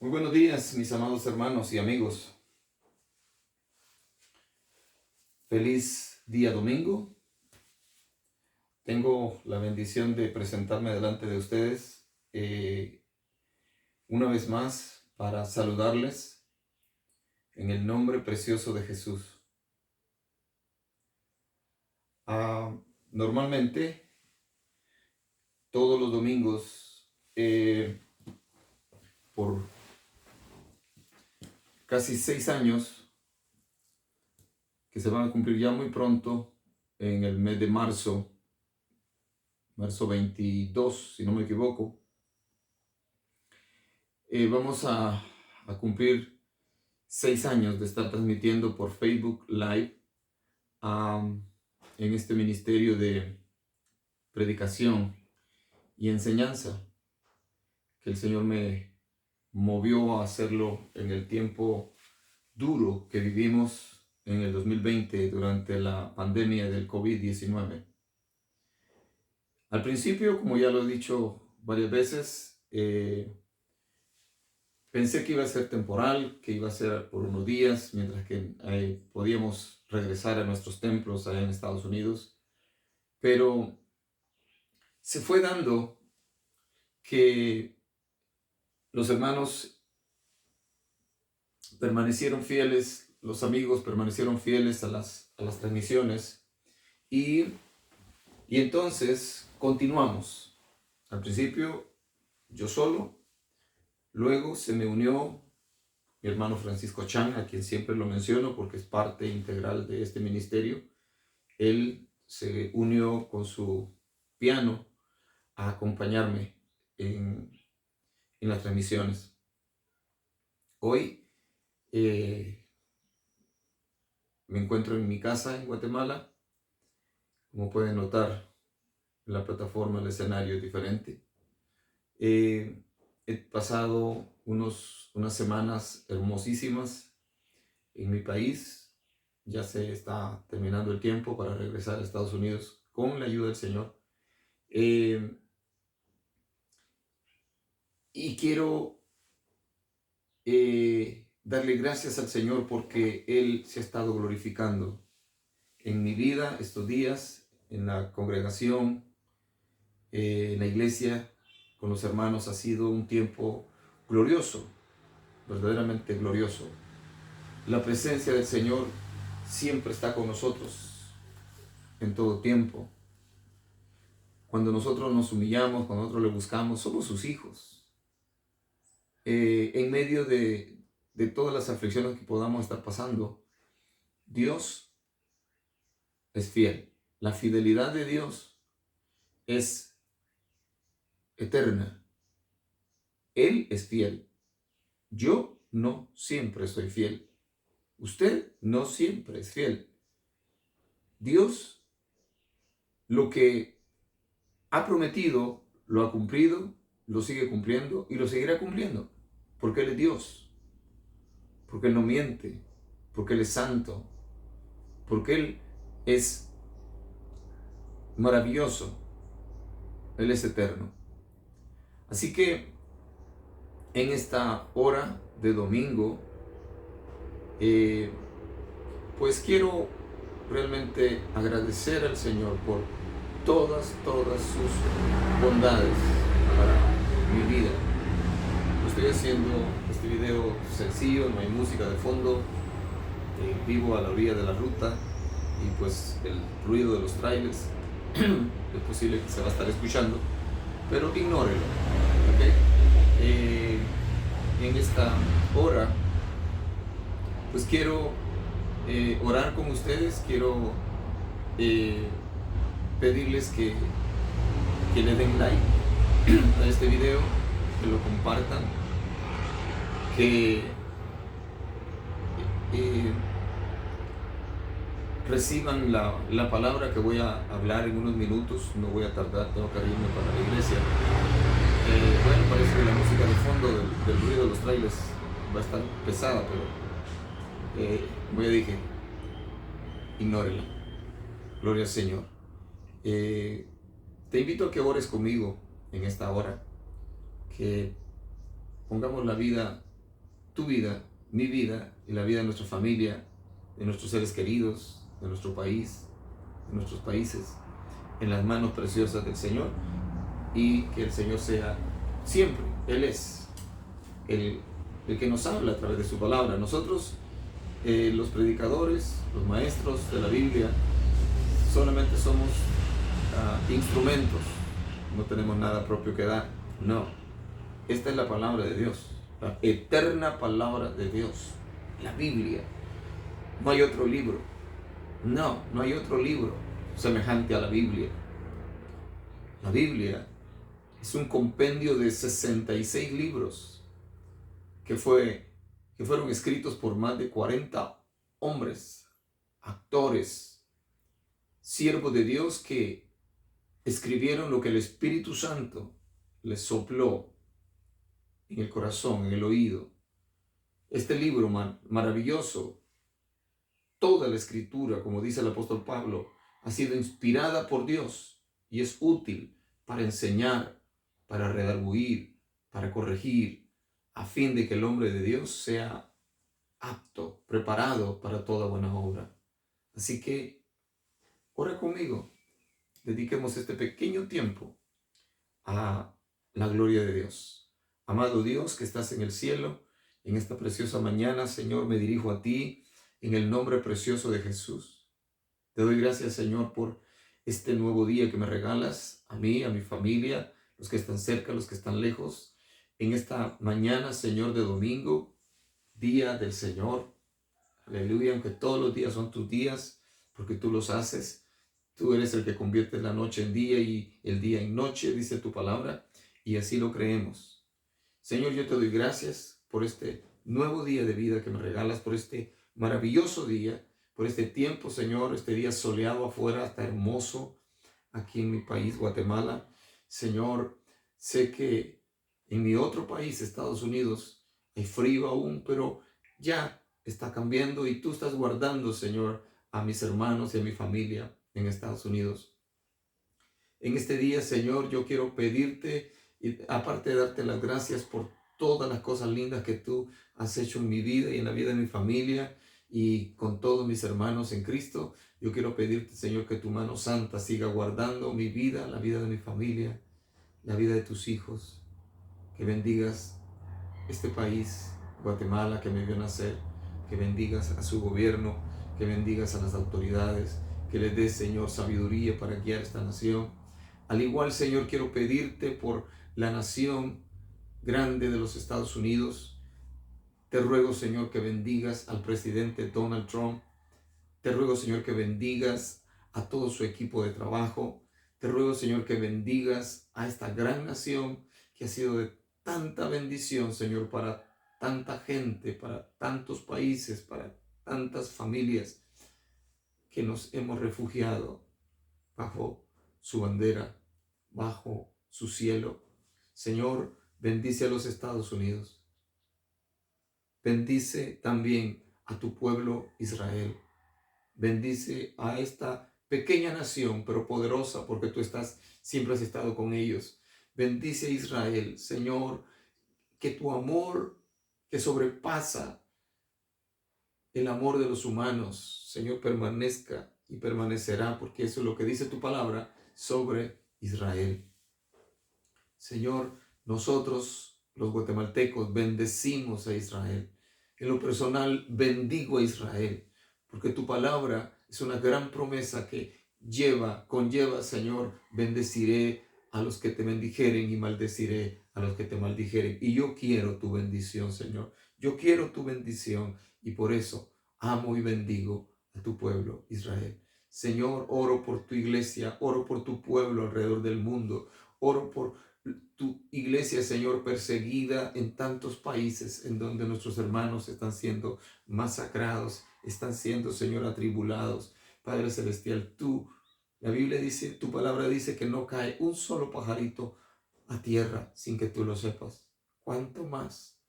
Muy buenos días, mis amados hermanos y amigos. Feliz día domingo. Tengo la bendición de presentarme delante de ustedes una vez más para saludarles en el nombre precioso de Jesús. Normalmente, todos los domingos, por casi 6 años, que se van a cumplir ya muy pronto, en el mes de marzo 22, si no me equivoco, vamos a cumplir 6 años de estar transmitiendo por Facebook Live en este ministerio de predicación y enseñanza, que el Señor me movió a hacerlo en el tiempo duro que vivimos en el 2020 durante la pandemia del COVID-19. Al principio, como ya lo he dicho varias veces, pensé que iba a ser temporal, que iba a ser por unos días, mientras que podíamos regresar a nuestros templos allá en Estados Unidos. Pero se fue dando que los hermanos permanecieron fieles, los amigos permanecieron fieles a las transmisiones y entonces continuamos. Al principio yo solo, luego se me unió mi hermano Francisco Chan, a quien siempre lo menciono porque es parte integral de este ministerio. Él se unió con su piano a acompañarme en las transmisiones. Hoy me encuentro en mi casa en Guatemala. Como pueden notar, la plataforma, el escenario es diferente. He pasado unas semanas hermosísimas en mi país. Ya se está terminando el tiempo para regresar a Estados Unidos con la ayuda del Señor. Y quiero darle gracias al Señor porque Él se ha estado glorificando en mi vida estos días, en la congregación, en la iglesia, con los hermanos. Ha sido un tiempo glorioso, verdaderamente glorioso. La presencia del Señor siempre está con nosotros en todo tiempo. Cuando nosotros nos humillamos, cuando nosotros le buscamos, somos sus hijos. En medio de todas las aflicciones que podamos estar pasando, Dios es fiel. La fidelidad de Dios es eterna. Él es fiel. Yo no siempre soy fiel. Usted no siempre es fiel. Dios lo que ha prometido lo ha cumplido, lo sigue cumpliendo y lo seguirá cumpliendo. Porque Él es Dios. Porque Él no miente. Porque Él es santo. Porque Él es maravilloso. Él es eterno. Así que en esta hora de domingo, pues quiero realmente agradecer al Señor por todas sus bondades para mi vida. Estoy haciendo este video sencillo, no hay música de fondo, vivo a la orilla de la ruta y pues el ruido de los trailers es posible que se va a estar escuchando, pero ignórelo, ¿ok? En esta hora pues quiero orar con ustedes, quiero pedirles que le den like a este video, que lo compartan, que reciban la palabra que voy a hablar en unos minutos. No voy a tardar, tengo que irme para la iglesia. Bueno, parece que la música de fondo del ruido de los trailers va a estar pesada, pero como ya dije, ignórela. Gloria al Señor. Te invito a que ores conmigo en esta hora, que pongamos la vida tu vida, mi vida y la vida de nuestra familia, de nuestros seres queridos, de nuestro país, de nuestros países, en las manos preciosas del Señor, y que el Señor sea siempre, Él es el que nos habla a través de su palabra. Nosotros, los predicadores, los maestros de la Biblia, solamente somos instrumentos, no tenemos nada propio que dar. No, esta es la palabra de Dios, la eterna palabra de Dios, la Biblia. No hay otro libro, no hay otro libro semejante a la Biblia. La Biblia es un compendio de 66 libros que fueron escritos por más de 40 hombres, actores, siervos de Dios que escribieron lo que el Espíritu Santo les sopló en el corazón, en el oído. Este libro maravilloso, toda la escritura, como dice el apóstol Pablo, ha sido inspirada por Dios y es útil para enseñar, para redarguir, para corregir, a fin de que el hombre de Dios sea apto, preparado para toda buena obra. Así que, ora conmigo, dediquemos este pequeño tiempo a la gloria de Dios. Amado Dios que estás en el cielo, en esta preciosa mañana, Señor, me dirijo a ti en el nombre precioso de Jesús. Te doy gracias, Señor, por este nuevo día que me regalas, a mí, a mi familia, los que están cerca, los que están lejos, en esta mañana, Señor, de domingo, día del Señor. Aleluya, aunque todos los días son tus días, porque tú los haces. Tú eres el que convierte la noche en día y el día en noche, dice tu palabra, y así lo creemos. Señor, yo te doy gracias por este nuevo día de vida que me regalas, por este maravilloso día, por este tiempo, Señor, este día soleado afuera, hasta hermoso, aquí en mi país, Guatemala. Señor, sé que en mi otro país, Estados Unidos, hay frío aún, pero ya está cambiando y tú estás guardando, Señor, a mis hermanos y a mi familia en Estados Unidos. En este día, Señor, yo quiero pedirte, y aparte de darte las gracias por todas las cosas lindas que tú has hecho en mi vida y en la vida de mi familia y con todos mis hermanos en Cristo, yo quiero pedirte, Señor, que tu mano santa siga guardando mi vida, la vida de mi familia, la vida de tus hijos, que bendigas este país, Guatemala, que me vio nacer, que bendigas a su gobierno, que bendigas a las autoridades, que les des, Señor, sabiduría para guiar esta nación. Al igual, Señor, quiero pedirte por la nación grande de los Estados Unidos. Te ruego, Señor, que bendigas al presidente Donald Trump. Te ruego, Señor, que bendigas a todo su equipo de trabajo. Te ruego, Señor, que bendigas a esta gran nación que ha sido de tanta bendición, Señor, para tanta gente, para tantos países, para tantas familias que nos hemos refugiado bajo su bandera, bajo su cielo. Señor, bendice a los Estados Unidos. Bendice también a tu pueblo Israel. Bendice a esta pequeña nación, pero poderosa, porque tú siempre has estado con ellos. Bendice a Israel, Señor, que tu amor que sobrepasa el amor de los humanos, Señor, permanezca y permanecerá, porque eso es lo que dice tu palabra sobre Israel. Señor, nosotros, los guatemaltecos, bendecimos a Israel. En lo personal, bendigo a Israel, porque tu palabra es una gran promesa que conlleva, Señor, bendeciré a los que te bendijeren y maldeciré a los que te maldijeren. Y yo quiero tu bendición, Señor. Yo quiero tu bendición y por eso amo y bendigo a tu pueblo, Israel. Señor, oro por tu iglesia, oro por tu pueblo alrededor del mundo, oro por tu iglesia, Señor, perseguida en tantos países en donde nuestros hermanos están siendo masacrados, están siendo, Señor, atribulados. Padre Celestial, la Biblia dice, tu palabra dice que no cae un solo pajarito a tierra sin que tú lo sepas. ¿Cuánto más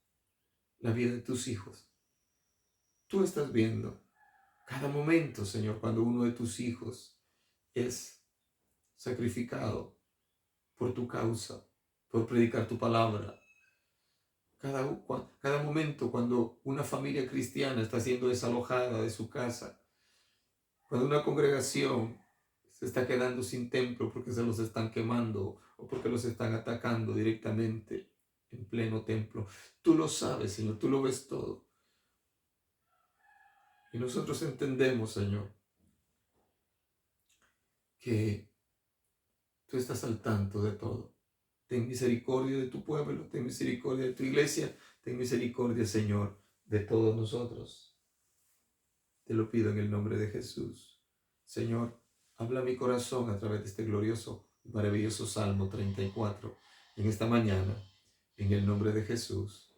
la vida de tus hijos? Tú estás viendo cada momento, Señor, cuando uno de tus hijos es sacrificado por tu causa, por predicar tu palabra. Cada momento cuando una familia cristiana está siendo desalojada de su casa, cuando una congregación se está quedando sin templo porque se los están quemando o porque los están atacando directamente en pleno templo. Tú lo sabes, Señor, tú lo ves todo. Y nosotros entendemos, Señor, que tú estás al tanto de todo. Ten misericordia de tu pueblo, ten misericordia de tu iglesia, ten misericordia, Señor, de todos nosotros. Te lo pido en el nombre de Jesús. Señor, habla mi corazón a través de este glorioso y maravilloso Salmo 34 en esta mañana, en el nombre de Jesús.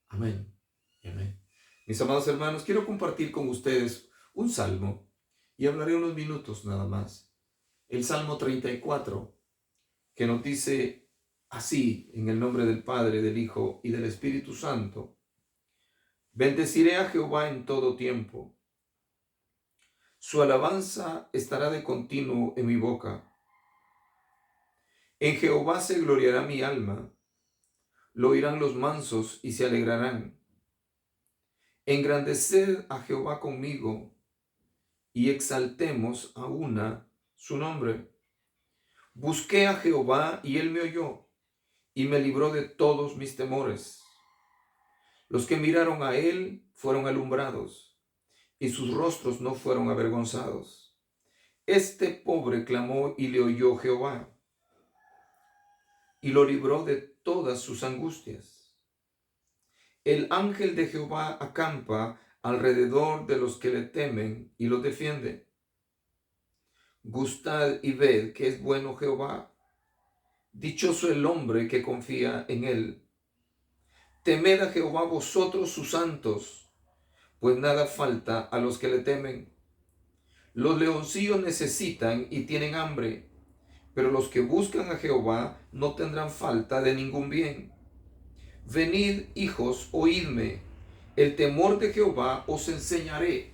Amén y amén. Mis amados hermanos, quiero compartir con ustedes un salmo y hablaré unos minutos nada más. El Salmo 34, que nos dice así, en el nombre del Padre, del Hijo y del Espíritu Santo: bendeciré a Jehová en todo tiempo. Su alabanza estará de continuo en mi boca. En Jehová se gloriará mi alma. Lo oirán los mansos y se alegrarán. Engrandeced a Jehová conmigo y exaltemos a una su nombre. Busqué a Jehová y él me oyó y me libró de todos mis temores. Los que miraron a él fueron alumbrados y sus rostros no fueron avergonzados. Este pobre clamó y le oyó Jehová y lo libró de todas sus angustias. El ángel de Jehová acampa alrededor de los que le temen y los defiende. Gustad y ved que es bueno Jehová. Dichoso el hombre que confía en él. Temed a Jehová vosotros sus santos, pues nada falta a los que le temen. Los leoncillos necesitan y tienen hambre, pero los que buscan a Jehová no tendrán falta de ningún bien. Venid, hijos, oídme, el temor de Jehová os enseñaré.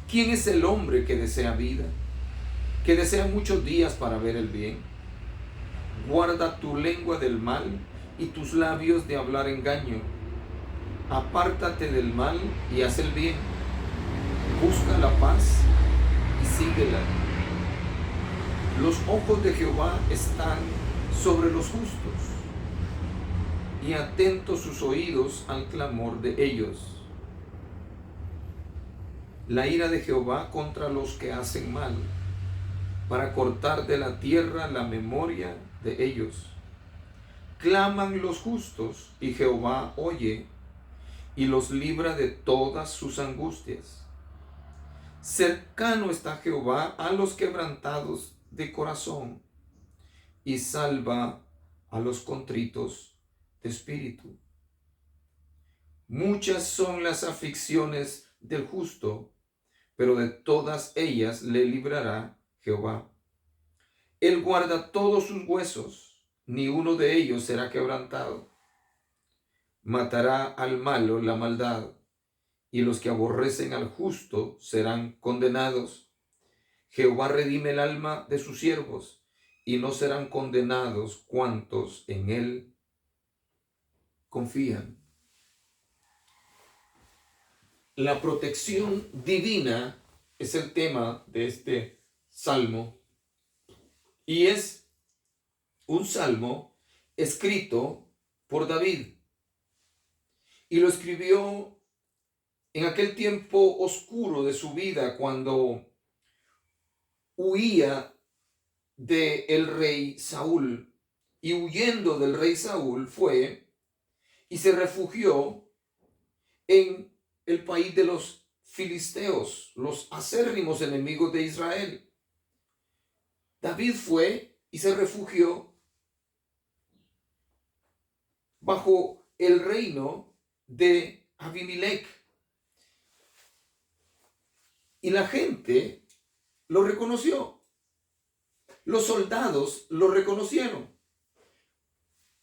¿Quién es el hombre que desea vida, que desea muchos días para ver el bien? Guarda tu lengua del mal y tus labios de hablar engaño. Apártate del mal y haz el bien. Busca la paz y síguela. Los ojos de Jehová están sobre los justos y atentos sus oídos al clamor de ellos. La ira de Jehová contra los que hacen mal, para cortar de la tierra la memoria de ellos. Claman los justos y Jehová oye y los libra de todas sus angustias. Cercano está Jehová a los quebrantados de corazón y salva a los contritos de espíritu. Muchas son las aflicciones del justo, pero de todas ellas le librará Jehová. Él guarda todos sus huesos, ni uno de ellos será quebrantado. Matará al malo la maldad, y los que aborrecen al justo serán condenados. Jehová redime el alma de sus siervos, y no serán condenados cuantos en él confían. La protección divina es el tema de este salmo, y es un salmo escrito por David, y lo escribió en aquel tiempo oscuro de su vida, cuando huía del rey Saúl, y huyendo del rey Saúl fue y se refugió en el país de los filisteos, los acérrimos enemigos de Israel. David fue y se refugió bajo el reino de Abimelech. Y la gente lo reconoció. Los soldados lo reconocieron.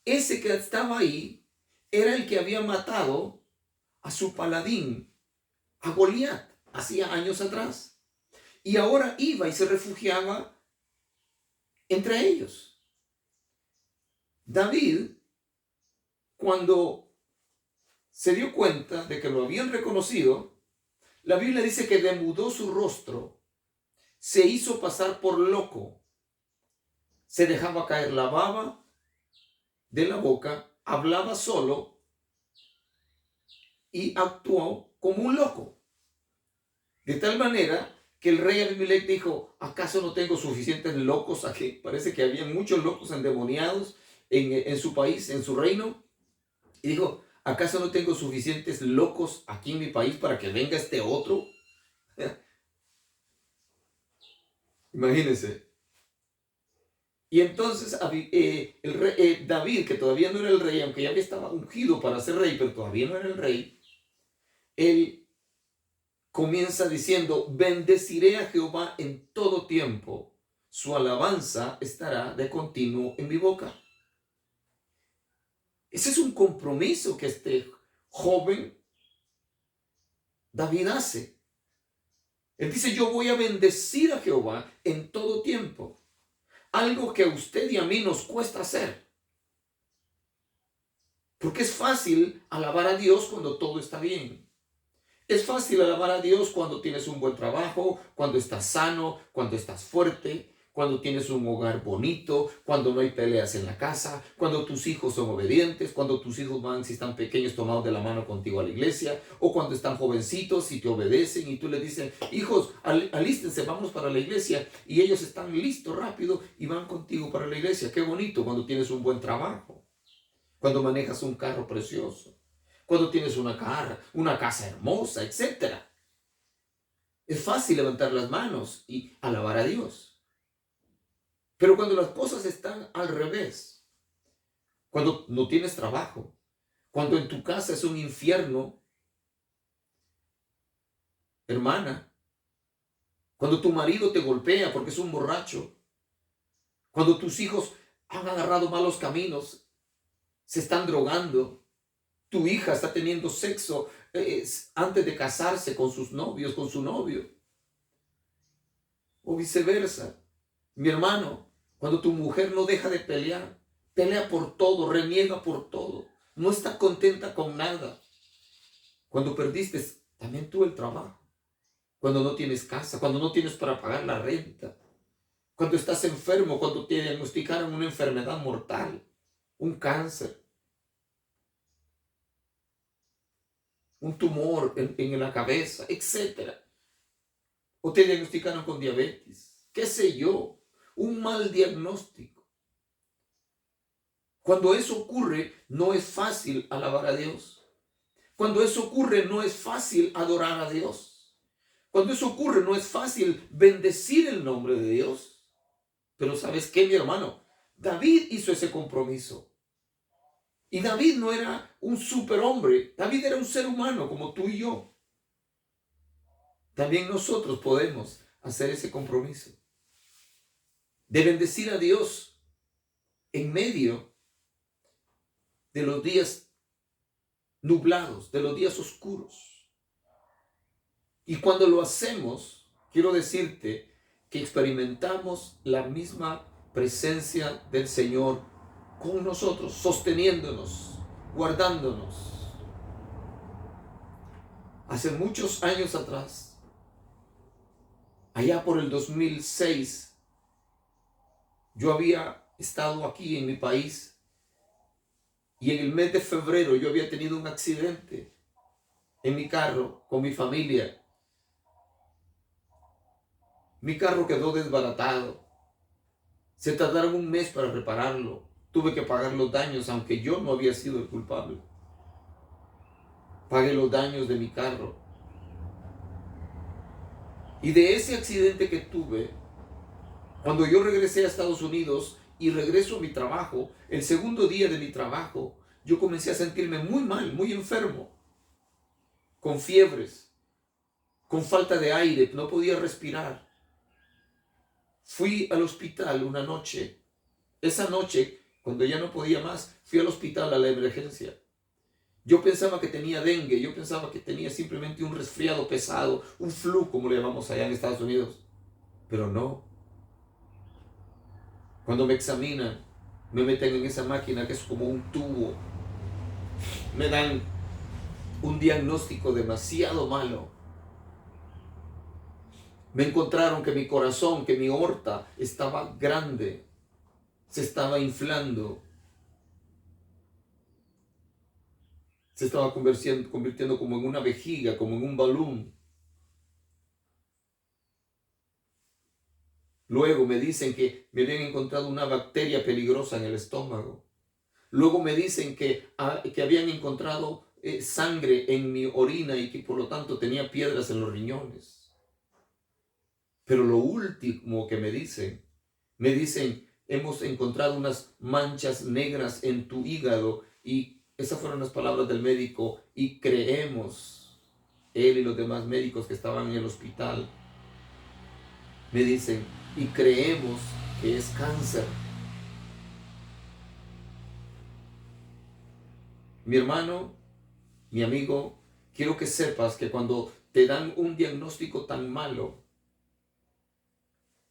Ese que estaba ahí era el que había matado a su paladín, a Goliat, hacía años atrás. Y ahora iba y se refugiaba entre ellos. David cuando se dio cuenta de que lo habían reconocido, la Biblia dice que demudó su rostro, se hizo pasar por loco, se dejaba caer la baba de la boca, hablaba solo y actuó como un loco. De tal manera que el rey Abimelech dijo, ¿acaso no tengo suficientes locos aquí? Parece que había muchos locos endemoniados en su país, en su reino. Y dijo, ¿acaso no tengo suficientes locos aquí en mi país para que venga este otro? Imagínense. Y entonces David, que todavía no era el rey, aunque ya estaba ungido para ser rey, pero todavía no era el rey, él comienza diciendo, bendeciré a Jehová en todo tiempo, su alabanza estará de continuo en mi boca. Ese es un compromiso que este joven David hace. Él dice, yo voy a bendecir a Jehová en todo tiempo. Algo que a usted y a mí nos cuesta hacer. Porque es fácil alabar a Dios cuando todo está bien. Es fácil alabar a Dios cuando tienes un buen trabajo, cuando estás sano, cuando estás fuerte, cuando tienes un hogar bonito, cuando no hay peleas en la casa, cuando tus hijos son obedientes, cuando tus hijos van, si están pequeños, tomados de la mano contigo a la iglesia, o cuando están jovencitos y te obedecen y tú les dices, hijos, alístense, vamos para la iglesia, y ellos están listos rápido y van contigo para la iglesia. Qué bonito cuando tienes un buen trabajo, cuando manejas un carro precioso, cuando tienes una casa hermosa, etc. Es fácil levantar las manos y alabar a Dios. Pero cuando las cosas están al revés, cuando no tienes trabajo, cuando en tu casa es un infierno, hermana, cuando tu marido te golpea porque es un borracho, cuando tus hijos han agarrado malos caminos, se están drogando, tu hija está teniendo sexo antes de casarse con sus novios, con su novio, o viceversa. Mi hermano, cuando tu mujer no deja de pelear, pelea por todo, reniega por todo, no está contenta con nada. Cuando perdiste también tú el trabajo, cuando no tienes casa, cuando no tienes para pagar la renta, cuando estás enfermo, cuando te diagnosticaron una enfermedad mortal, un cáncer, un tumor en la cabeza, etc. O te diagnosticaron con diabetes, qué sé yo, un mal diagnóstico. Cuando eso ocurre, no es fácil alabar a Dios. Cuando eso ocurre, no es fácil adorar a Dios. Cuando eso ocurre, no es fácil bendecir el nombre de Dios. Pero ¿sabes qué, mi hermano? David hizo ese compromiso. Y David no era un superhombre. David era un ser humano como tú y yo. También nosotros podemos hacer ese compromiso de bendecir a Dios en medio de los días nublados, de los días oscuros. Y cuando lo hacemos, quiero decirte que experimentamos la misma presencia del Señor con nosotros, sosteniéndonos, guardándonos. Hace muchos años atrás, allá por el 2006, yo había estado aquí en mi país y en el mes de febrero yo había tenido un accidente en mi carro con mi familia. Mi carro quedó desbaratado. Se tardaron un mes para repararlo. Tuve que pagar los daños, aunque yo no había sido el culpable. Pagué los daños de mi carro. Y de ese accidente que tuve, cuando yo regresé a Estados Unidos y regreso a mi trabajo, el segundo día de mi trabajo, yo comencé a sentirme muy mal, muy enfermo, con fiebres, con falta de aire, no podía respirar. Fui al hospital una noche. Esa noche, cuando ya no podía más, fui al hospital a la emergencia. Yo pensaba que tenía dengue, yo pensaba que tenía simplemente un resfriado pesado, un flu, como le llamamos allá en Estados Unidos. Pero no. Cuando me examinan, me meten en esa máquina que es como un tubo me dan un diagnóstico demasiado malo. Me encontraron que mi corazón, que mi aorta estaba grande, se estaba inflando, se estaba convirtiendo como en una vejiga, como en un balón. Luego me dicen que me habían encontrado una bacteria peligrosa en el estómago. Luego me dicen que habían encontrado sangre en mi orina y que por lo tanto tenía piedras en los riñones. Pero lo último que me dicen, hemos encontrado unas manchas negras en tu hígado, y esas fueron las palabras del médico, y creemos, él y los demás médicos que estaban en el hospital, me dicen, y creemos que es cáncer. Mi hermano, mi amigo, quiero que sepas que cuando te dan un diagnóstico tan malo,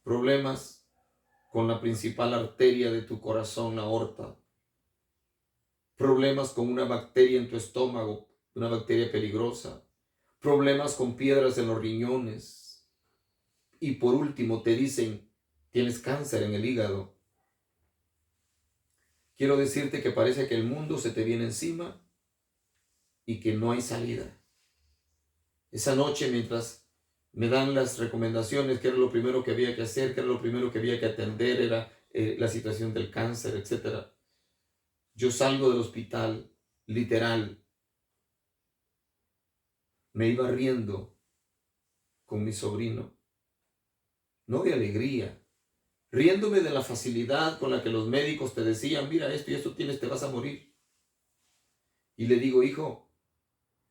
problemas con la principal arteria de tu corazón, la aorta, problemas con una bacteria en tu estómago, una bacteria peligrosa, problemas con piedras en los riñones, y por último te dicen, tienes cáncer en el hígado. Quiero decirte que parece que el mundo se te viene encima y que no hay salida. Esa noche, mientras me dan las recomendaciones, que era lo primero que había que hacer, que era lo primero que había que atender, era la situación del cáncer, etc. Yo salgo del hospital, literal, me iba riendo con mi sobrino, no de alegría, riéndome de la facilidad con la que los médicos te decían, mira, esto y esto tienes, te vas a morir. Y le digo, hijo,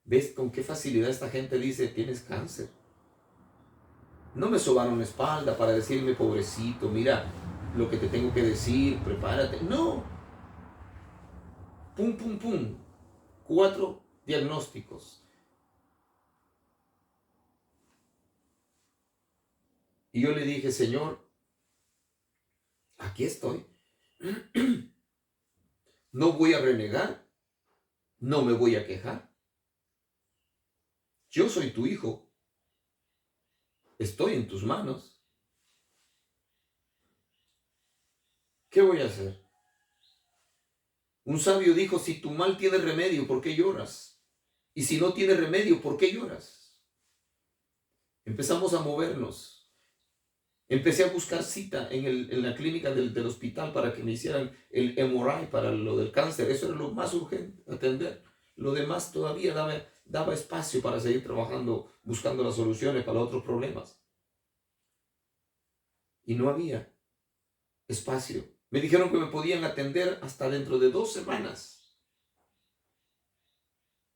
¿ves con qué facilidad esta gente dice, tienes cáncer? No me sobaron la espalda para decirme, pobrecito, mira lo que te tengo que decir, prepárate. No. Pum, pum, pum. 4 diagnósticos. Y yo le dije, Señor, aquí estoy. No voy a renegar, no me voy a quejar. Yo soy tu hijo. Estoy en tus manos. ¿Qué voy a hacer? Un sabio dijo, si tu mal tiene remedio, ¿por qué lloras? Y si no tiene remedio, ¿por qué lloras? Empezamos a movernos. Empecé a buscar cita en la clínica del hospital para que me hicieran el MRI para lo del cáncer. Eso era lo más urgente, atender. Lo demás todavía daba espacio para seguir trabajando, buscando las soluciones para otros problemas. Y no había espacio. Me dijeron que me podían atender hasta dentro de 2 semanas.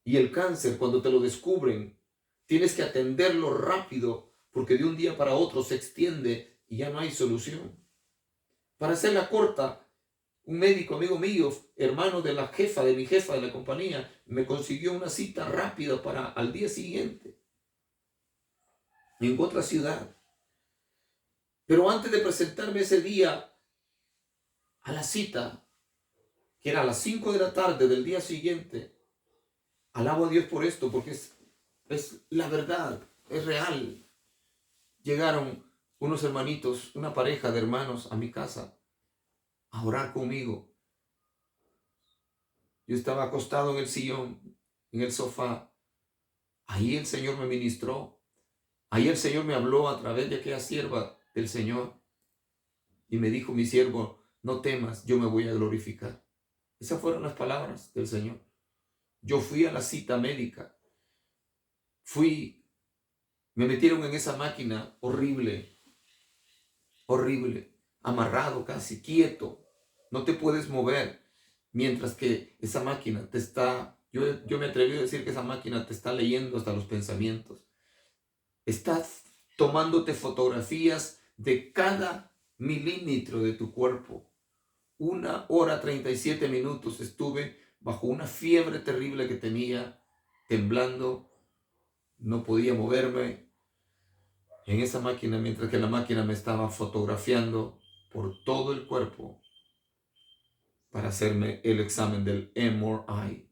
Y el cáncer, cuando te lo descubren, tienes que atenderlo rápido, porque de un día para otro se extiende y ya no hay solución. Para hacerla corta, un médico amigo mío, hermano de la jefa, de mi jefa de la compañía, me consiguió una cita rápida para al día siguiente, en otra ciudad. Pero antes de presentarme ese día a la cita, que era a las 5 de la tarde del día siguiente, alabo a Dios por esto, porque es la verdad, es real. Llegaron unos hermanitos, una pareja de hermanos a mi casa a orar conmigo. Yo estaba acostado en el sillón, en el sofá. Ahí el Señor me ministró. Ahí el Señor me habló a través de aquella sierva del Señor. Y me dijo, mi siervo, no temas, yo me voy a glorificar. Esas fueron las palabras del Señor. Yo fui a la cita médica. Me metieron en esa máquina horrible, horrible, amarrado casi, quieto. No te puedes mover. Mientras que esa máquina te está, yo me atreví a decir que esa máquina te está leyendo hasta los pensamientos. Estás tomándote fotografías de cada milímetro de tu cuerpo. 1 hora 37 minutos estuve bajo una fiebre terrible que tenía, temblando, no podía moverme en esa máquina, mientras que la máquina me estaba fotografiando por todo el cuerpo para hacerme el examen del MRI.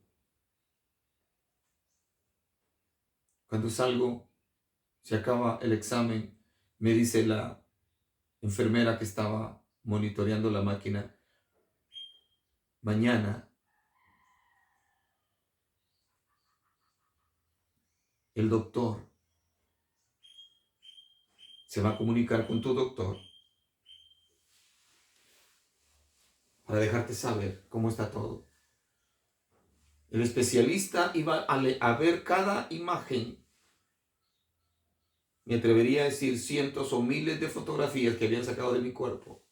Cuando salgo, se acaba el examen, me dice la enfermera que estaba monitoreando la máquina, mañana el doctor se va a comunicar con tu doctor para dejarte saber cómo está todo. El especialista iba a ver cada imagen. Me atrevería a decir cientos o miles de fotografías que habían sacado de mi cuerpo.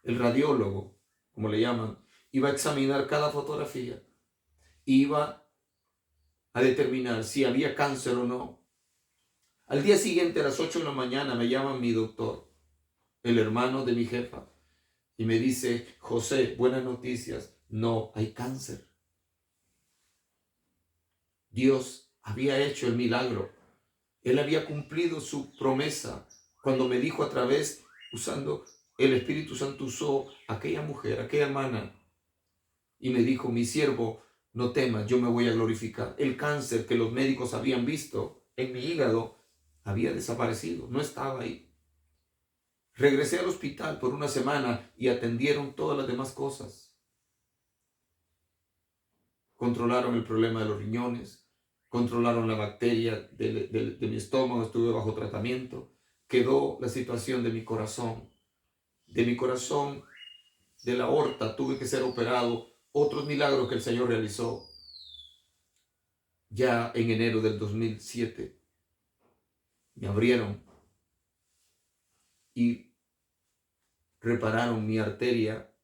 El radiólogo, como le llaman, iba a examinar cada fotografía. Iba a determinar si había cáncer o no. Al día siguiente, a las 8 de la mañana, me llama mi doctor, el hermano de mi jefa, y me dice: José, buenas noticias, no hay cáncer. Dios había hecho el milagro. Él había cumplido su promesa cuando me dijo, a través, usando el Espíritu Santo, usó aquella mujer, aquella hermana, y me dijo: mi siervo, no temas, yo me voy a glorificar. El cáncer que los médicos habían visto en mi hígado había desaparecido, no estaba ahí. Regresé al hospital por una semana y atendieron todas las demás cosas. Controlaron el problema de los riñones, controlaron la bacteria de mi estómago, estuve bajo tratamiento. Quedó la situación de mi corazón. De mi corazón, de la aorta, tuve que ser operado. Otros milagros que el Señor realizó. Ya en enero del 2007 me abrieron y repararon mi arteria.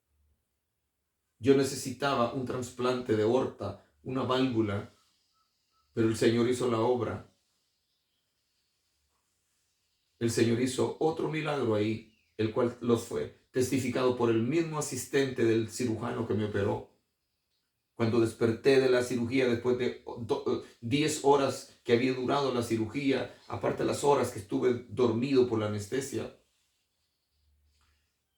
Yo necesitaba un trasplante de aorta, una válvula, pero el Señor hizo la obra. El Señor hizo otro milagro ahí, el cual los fue testificado por el mismo asistente del cirujano que me operó. Cuando desperté de la cirugía, después de 10 horas que había durado la cirugía, aparte de las horas que estuve dormido por la anestesia,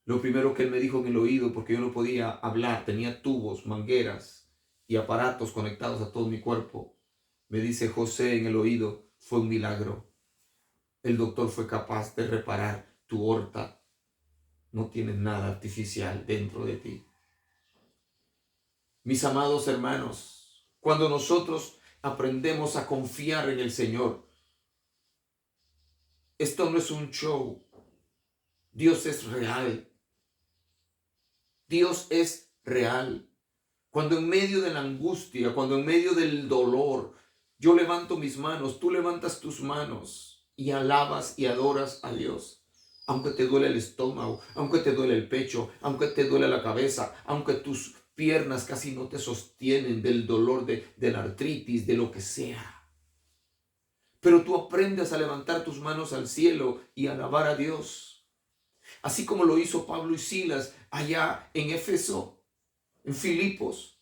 lo primero que él me dijo en el oído, porque yo no podía hablar, tenía tubos, mangueras y aparatos conectados a todo mi cuerpo, me dice: José, en el oído, fue un milagro. El doctor fue capaz de reparar tu aorta. No tienes nada artificial dentro de ti. Mis amados hermanos, cuando nosotros aprendemos a confiar en el Señor, esto no es un show. Dios es real. Dios es real. Cuando en medio de la angustia, cuando en medio del dolor, yo levanto mis manos, tú levantas tus manos y alabas y adoras a Dios. Aunque te duele el estómago, aunque te duele el pecho, aunque te duele la cabeza, aunque tus piernas casi no te sostienen del dolor de la artritis, de lo que sea. Pero tú aprendes a levantar tus manos al cielo y alabar a Dios. Así como lo hizo Pablo y Silas allá en Éfeso, en Filipos,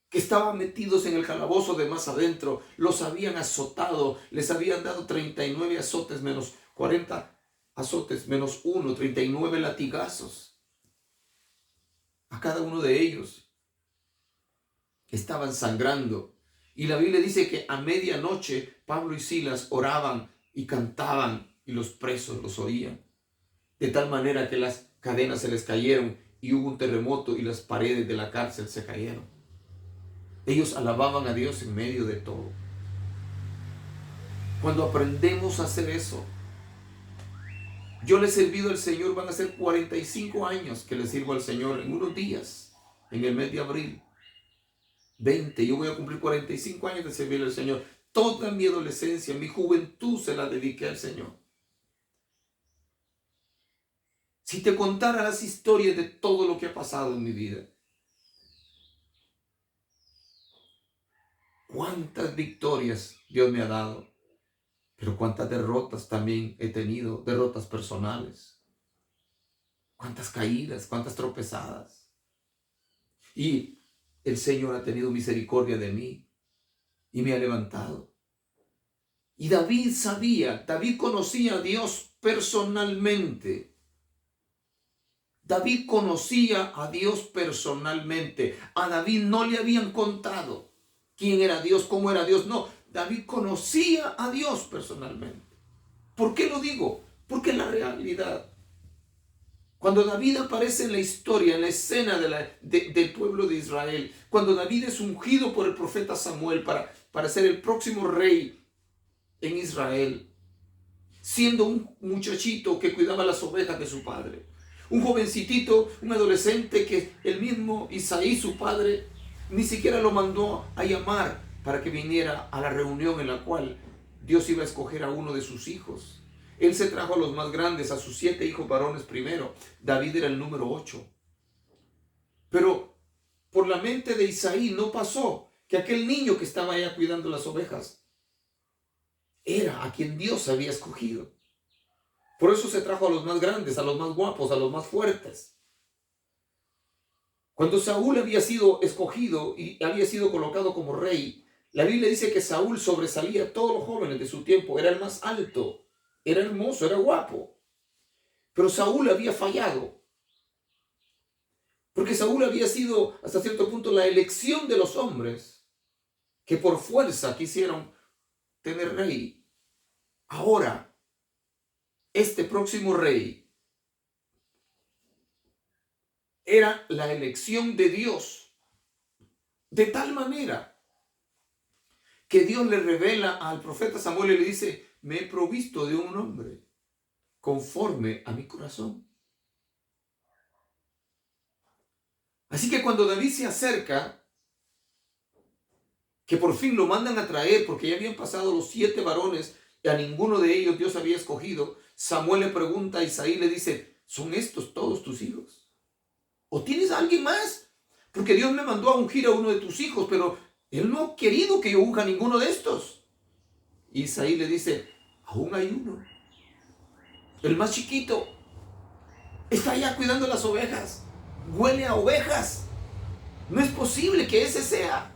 que estaban metidos en el calabozo de más adentro, los habían azotado, les habían dado 39 azotes menos 40 azotes menos 1, 39 latigazos a cada uno de ellos. Estaban sangrando. Y la Biblia dice que a medianoche Pablo y Silas oraban y cantaban y los presos los oían. De tal manera que las cadenas se les cayeron y hubo un terremoto y las paredes de la cárcel se cayeron. Ellos alababan a Dios en medio de todo. Cuando aprendemos a hacer eso, yo le he servido al Señor, van a ser 45 años que le sirvo al Señor en unos días, en el mes de abril. 20, yo voy a cumplir 45 años de servir al Señor. Toda mi adolescencia, mi juventud se la dediqué al Señor. Si te contara las historias de todo lo que ha pasado en mi vida, cuántas victorias Dios me ha dado, pero cuántas derrotas también he tenido, derrotas personales. Cuántas caídas, cuántas tropezadas. Y el Señor ha tenido misericordia de mí y me ha levantado. Y David conocía a Dios personalmente. David conocía a Dios personalmente. A David no le habían contado quién era Dios, cómo era Dios. No, David conocía a Dios personalmente. ¿Por qué lo digo? Porque en la realidad, cuando David aparece en la historia, en la escena del pueblo de Israel, cuando David es ungido por el profeta Samuel para ser el próximo rey en Israel, siendo un muchachito que cuidaba las ovejas de su padre, un jovencitito, un adolescente que el mismo Isaí, su padre, ni siquiera lo mandó a llamar para que viniera a la reunión en la cual Dios iba a escoger a uno de sus hijos. Él se trajo a los más grandes, a sus 7 hijos varones primero. David era el número 8. Pero por la mente de Isaí no pasó que aquel niño que estaba allá cuidando las ovejas era a quien Dios había escogido. Por eso se trajo a los más grandes, a los más guapos, a los más fuertes. Cuando Saúl había sido escogido y había sido colocado como rey, la Biblia dice que Saúl sobresalía a todos los jóvenes de su tiempo. Era el más alto, era hermoso, era guapo. Pero Saúl había fallado. Porque Saúl había sido hasta cierto punto la elección de los hombres que por fuerza quisieron tener rey. Ahora, este próximo rey era la elección de Dios, de tal manera que Dios le revela al profeta Samuel y le dice: me he provisto de un hombre conforme a mi corazón. Así que cuando David se acerca, que por fin lo mandan a traer porque ya habían pasado los 7 varones y a ninguno de ellos Dios había escogido, Samuel le pregunta a Isaí, le dice: ¿son estos todos tus hijos? ¿O tienes a alguien más? Porque Dios me mandó a ungir a uno de tus hijos, pero Él no ha querido que yo unja a ninguno de estos. Y Isaí le dice: aún hay uno, el más chiquito, está allá cuidando las ovejas, huele a ovejas, no es posible que ese sea.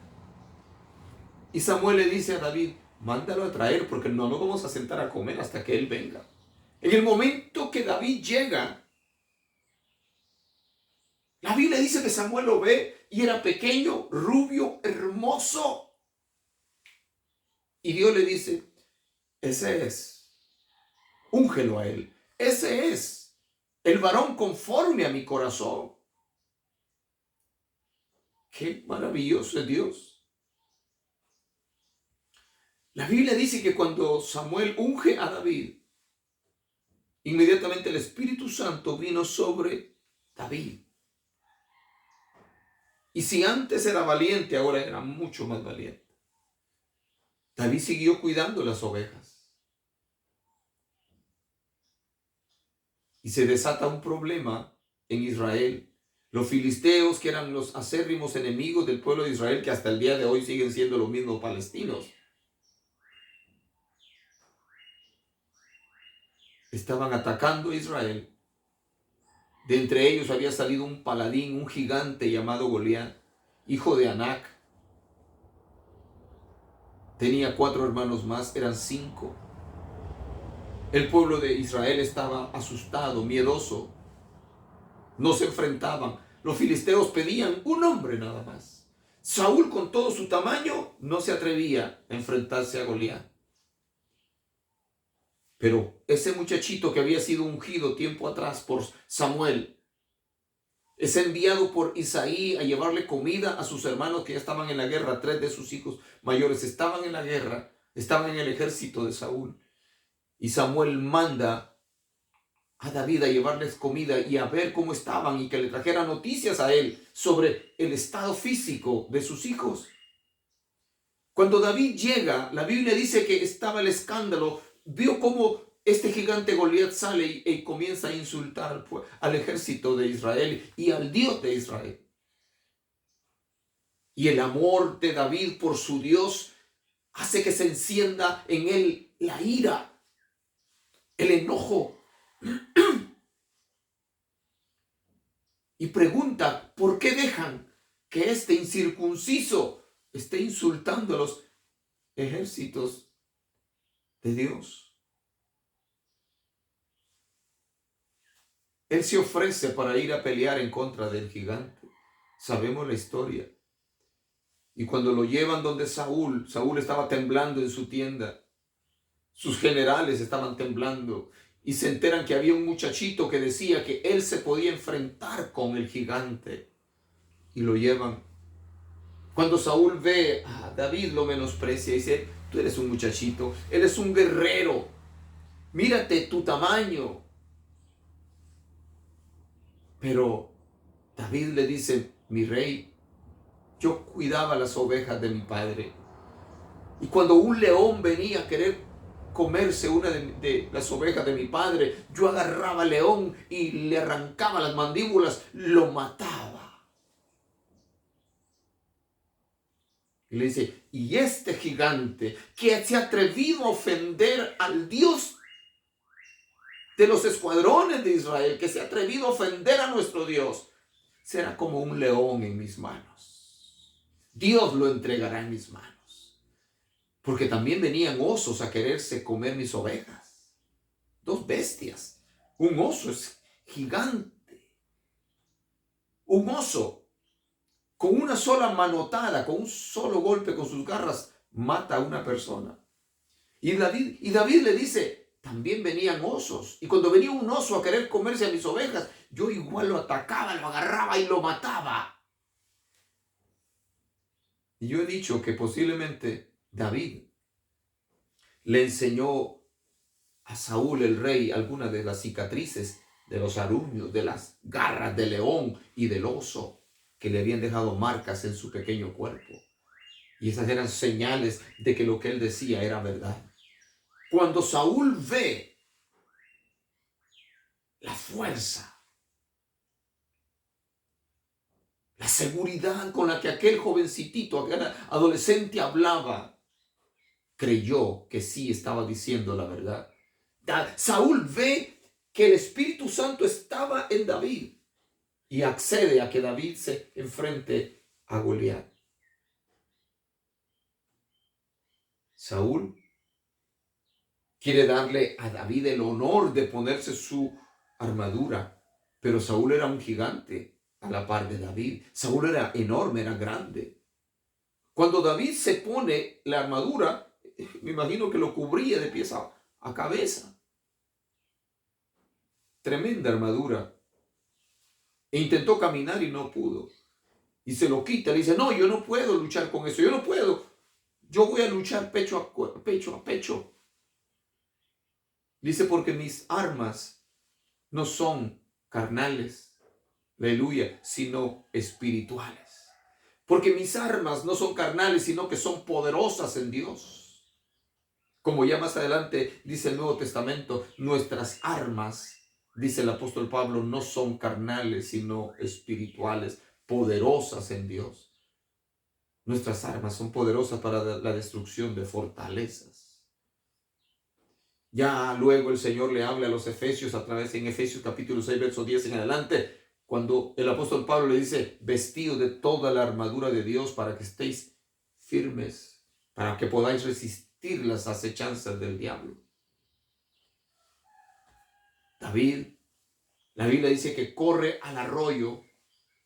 Y Samuel le dice a David: mándalo a traer porque no lo vamos a sentar a comer hasta que él venga. En el momento que David llega, la Biblia dice que Samuel lo ve y era pequeño, rubio, hermoso. Y Dios le dice: ese es, úngelo a él. Ese es el varón conforme a mi corazón. Qué maravilloso es Dios. La Biblia dice que cuando Samuel unge a David, inmediatamente el Espíritu Santo vino sobre David. Y si antes era valiente, ahora era mucho más valiente. David siguió cuidando las ovejas. Y se desata un problema en Israel. Los filisteos, que eran los acérrimos enemigos del pueblo de Israel, que hasta el día de hoy siguen siendo los mismos palestinos, estaban atacando a Israel. De entre ellos había salido un paladín, un gigante llamado Goliat, hijo de Anac. Tenía 4 hermanos más, eran 5. El pueblo de Israel estaba asustado, miedoso. No se enfrentaban. Los filisteos pedían un hombre nada más. Saúl, con todo su tamaño, no se atrevía a enfrentarse a Goliat. Pero ese muchachito que había sido ungido tiempo atrás por Samuel es enviado por Isaí a llevarle comida a sus hermanos que ya estaban en la guerra. 3 de sus hijos mayores estaban en la guerra, estaban en el ejército de Saúl. Y Samuel manda a David a llevarles comida y a ver cómo estaban y que le trajera noticias a él sobre el estado físico de sus hijos. Cuando David llega, la Biblia dice que estaba el escándalo. Vio cómo este gigante Goliat sale y comienza a insultar al ejército de Israel y al Dios de Israel. Y el amor de David por su Dios hace que se encienda en él la ira, el enojo. Y pregunta: ¿por qué dejan que este incircunciso esté insultando a los ejércitos de Dios? Él se ofrece para ir a pelear en contra del gigante. Sabemos la historia. Y cuando lo llevan donde Saúl, Saúl estaba temblando en su tienda. Sus generales estaban temblando. Y se enteran que había un muchachito que decía que él se podía enfrentar con el gigante. Y lo llevan. Cuando Saúl ve a David, lo menosprecia y dice: tú eres un muchachito, él es un guerrero. Mírate tu tamaño. Pero David le dice: mi rey, yo cuidaba las ovejas de mi padre. Y cuando un león venía a querer comerse una de las ovejas de mi padre, yo agarraba al león y le arrancaba las mandíbulas, lo mataba. Y le dice: y este gigante que se ha atrevido a ofender al Dios de los escuadrones de Israel, que se ha atrevido a ofender a nuestro Dios, será como un león en mis manos. Dios lo entregará en mis manos. Porque también venían osos a quererse comer mis ovejas. Dos bestias. Un oso es gigante. Un oso con una sola manotada, con un solo golpe con sus garras, mata a una persona. Y David le dice: también venían osos. Y cuando venía un oso a querer comerse a mis ovejas, yo igual lo atacaba, lo agarraba y lo mataba. Y yo he dicho que posiblemente David le enseñó a Saúl el rey algunas de las cicatrices de los aruños, de las garras del león y del oso que le habían dejado marcas en su pequeño cuerpo. Y esas eran señales de que lo que él decía era verdad. Cuando Saúl ve la fuerza, la seguridad con la que aquel jovencitito, aquel adolescente hablaba, creyó que sí estaba diciendo la verdad. Saúl ve que el Espíritu Santo estaba en David y accede a que David se enfrente a Goliat. Saúl quiere darle a David el honor de ponerse su armadura, pero Saúl era un gigante a la par de David. Saúl era enorme, era grande. Cuando David se pone la armadura, me imagino que lo cubría de pies a cabeza. Tremenda armadura. E intentó caminar y no pudo. Y se lo quita, le dice: no, yo no puedo luchar con eso, yo no puedo. Yo voy a luchar pecho a pecho. Dice: porque mis armas no son carnales, aleluya, sino espirituales. Porque mis armas no son carnales, sino que son poderosas en Dios. Como ya más adelante dice el Nuevo Testamento, nuestras armas, dice el apóstol Pablo, no son carnales, sino espirituales, poderosas en Dios. Nuestras armas son poderosas para la destrucción de fortalezas. Ya luego el Señor le habla a los Efesios a través en Efesios capítulo 6, verso 10 en adelante, cuando el apóstol Pablo le dice: vestido de toda la armadura de Dios para que estéis firmes, para que podáis resistir las acechanzas del diablo. David, la Biblia dice que corre al arroyo,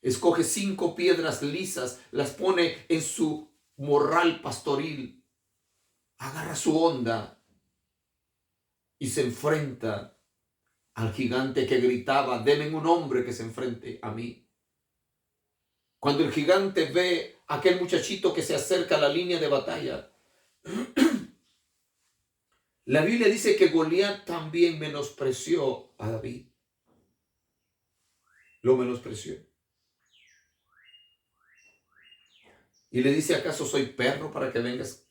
escoge 5 piedras lisas, las pone en su morral pastoril, agarra su honda y se enfrenta al gigante que gritaba: denme un hombre que se enfrente a mí. Cuando el gigante ve a aquel muchachito que se acerca a la línea de batalla, la Biblia dice que Goliat también menospreció a David. Lo menospreció. Y le dice: ¿acaso soy perro para que vengas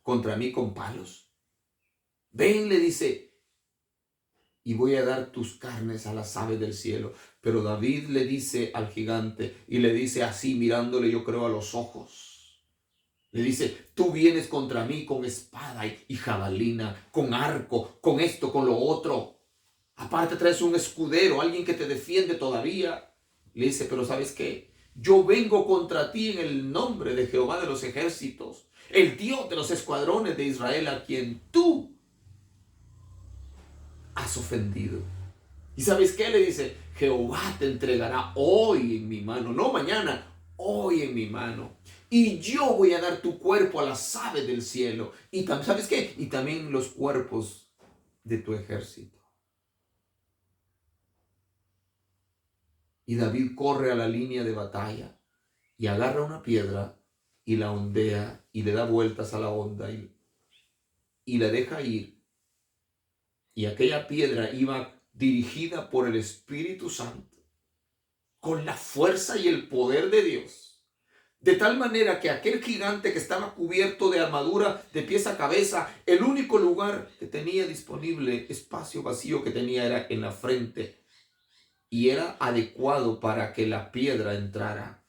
contra mí con palos? Ven, le dice, y voy a dar tus carnes a las aves del cielo. Pero David le dice al gigante, y le dice así, mirándole yo creo a los ojos, le dice: tú vienes contra mí con espada y jabalina, con arco, con esto, con lo otro. Aparte traes un escudero, alguien que te defiende todavía. Le dice: pero ¿sabes qué? Yo vengo contra ti en el nombre de Jehová de los ejércitos, el Dios de los escuadrones de Israel, a quien tú has ofendido. ¿Y sabes qué? Le dice: Jehová te entregará hoy en mi mano, no mañana, hoy en mi mano. Y yo voy a dar tu cuerpo a las aves del cielo. Y también, ¿sabes qué? Y también los cuerpos de tu ejército. Y David corre a la línea de batalla y agarra una piedra y la ondea y le da vueltas a la onda y la deja ir. Y aquella piedra iba dirigida por el Espíritu Santo, con la fuerza y el poder de Dios. De tal manera que aquel gigante que estaba cubierto de armadura de pies a cabeza, el único lugar que tenía disponible, espacio vacío que tenía, era en la frente. Y era adecuado para que la piedra entrara,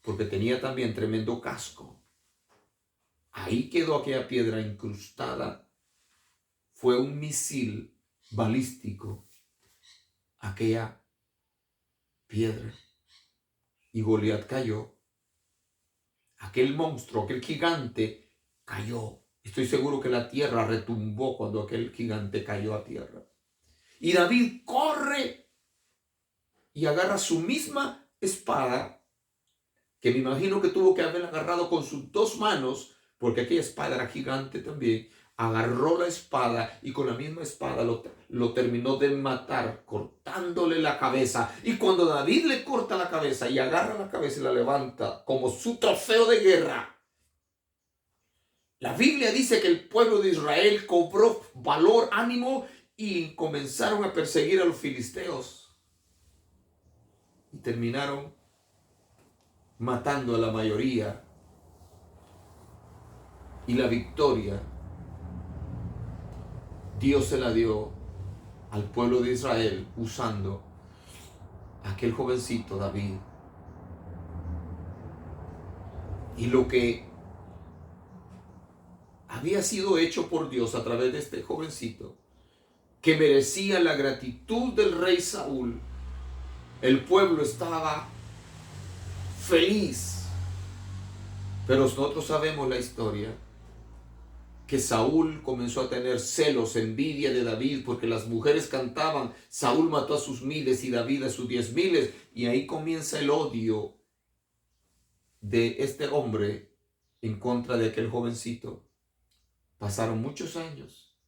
porque tenía también tremendo casco. Ahí quedó aquella piedra incrustada. Fue un misil balístico, aquella piedra. Y Goliat cayó. Aquel monstruo, aquel gigante cayó. Estoy seguro que la tierra retumbó cuando aquel gigante cayó a tierra. Y David corre y agarra su misma espada, que me imagino que tuvo que haber agarrado con sus dos manos, porque aquella espada era gigante también. Agarró la espada y con la misma espada lo terminó de matar, cortándole la cabeza. Y cuando David le corta la cabeza y agarra la cabeza y la levanta como su trofeo de guerra, la Biblia dice que el pueblo de Israel cobró valor, ánimo, y comenzaron a perseguir a los filisteos. Y terminaron matando a la mayoría. Y la victoria Dios se la dio al pueblo de Israel usando a aquel jovencito David. Y lo que había sido hecho por Dios a través de este jovencito, que merecía la gratitud del rey Saúl, el pueblo estaba feliz. Pero nosotros sabemos la historia, que Saúl comenzó a tener celos, envidia de David, porque las mujeres cantaban, Saúl mató a sus miles y David a sus 10,000, y ahí comienza el odio de este hombre en contra de aquel jovencito. Pasaron muchos años,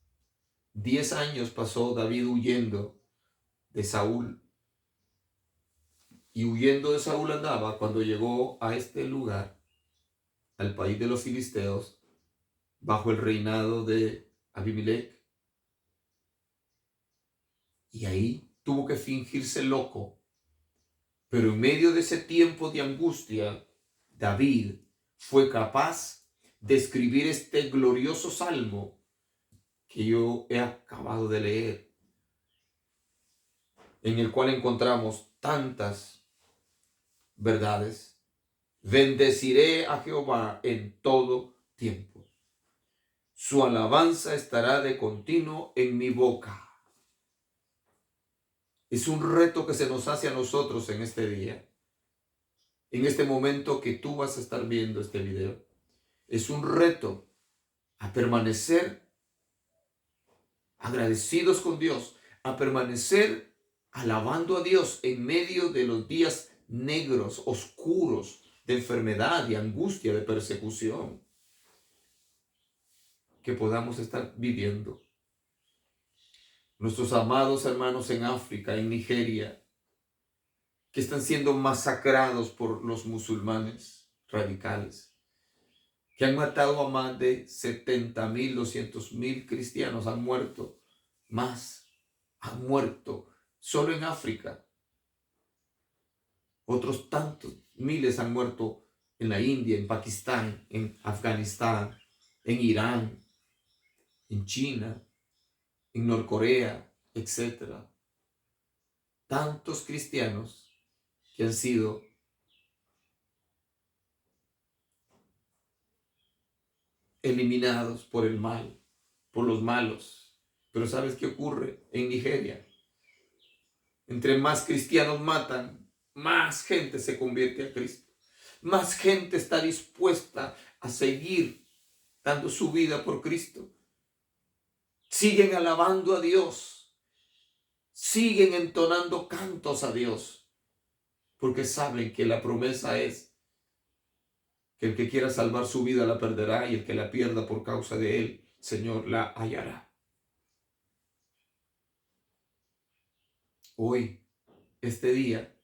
10 años pasó David huyendo de Saúl, y huyendo de Saúl andaba cuando llegó a este lugar, al país de los filisteos, bajo el reinado de Abimelech. Y ahí tuvo que fingirse loco. Pero en medio de ese tiempo de angustia, David fue capaz de escribir este glorioso salmo que yo he acabado de leer, en el cual encontramos tantas verdades. Bendeciré a Jehová en todo tiempo. Su alabanza estará de continuo en mi boca. Es un reto que se nos hace a nosotros en este día. En este momento que tú vas a estar viendo este video. Es un reto a permanecer agradecidos con Dios, a permanecer alabando a Dios en medio de los días negros, oscuros, de enfermedad, de angustia, de persecución que podamos estar viviendo. Nuestros amados hermanos en África, en Nigeria, que están siendo masacrados por los musulmanes radicales, que han matado a más de 70,000, 200,000 cristianos, han muerto, más, han muerto solo en África. Otros tantos miles han muerto en la India, en Pakistán, en Afganistán, en Irán, en China, en Norcorea, etc. Tantos cristianos que han sido eliminados por el mal, por los malos. Pero ¿sabes qué ocurre en Nigeria? Entre más cristianos matan, más gente se convierte a Cristo. Más gente está dispuesta a seguir dando su vida por Cristo. Siguen alabando a Dios. Siguen entonando cantos a Dios. porque saben que la promesa es que el que quiera salvar su vida la perderá y el que la pierda por causa de él, Señor, la hallará. Hoy, este día,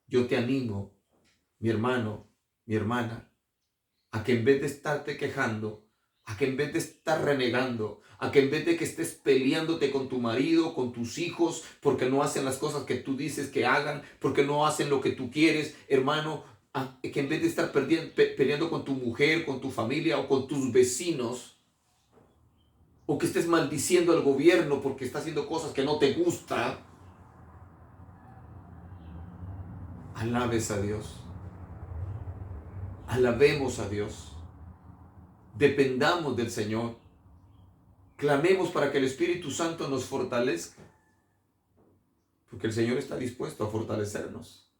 yo te animo, mi hermano, mi hermana, a que en vez de estarte quejando, a que en vez de estar renegando, a que en vez de que estés peleándote con tu marido, con tus hijos, porque no hacen las cosas que tú dices que hagan, porque no hacen lo que tú quieres, hermano, que en vez de estar peleando con tu mujer, con tu familia o con tus vecinos, o que estés maldiciendo al gobierno porque está haciendo cosas que no te gustan, alabes a Dios. Alabemos a Dios. Dependamos del Señor. Clamemos para que el Espíritu Santo nos fortalezca. Porque el Señor está dispuesto a fortalecernos,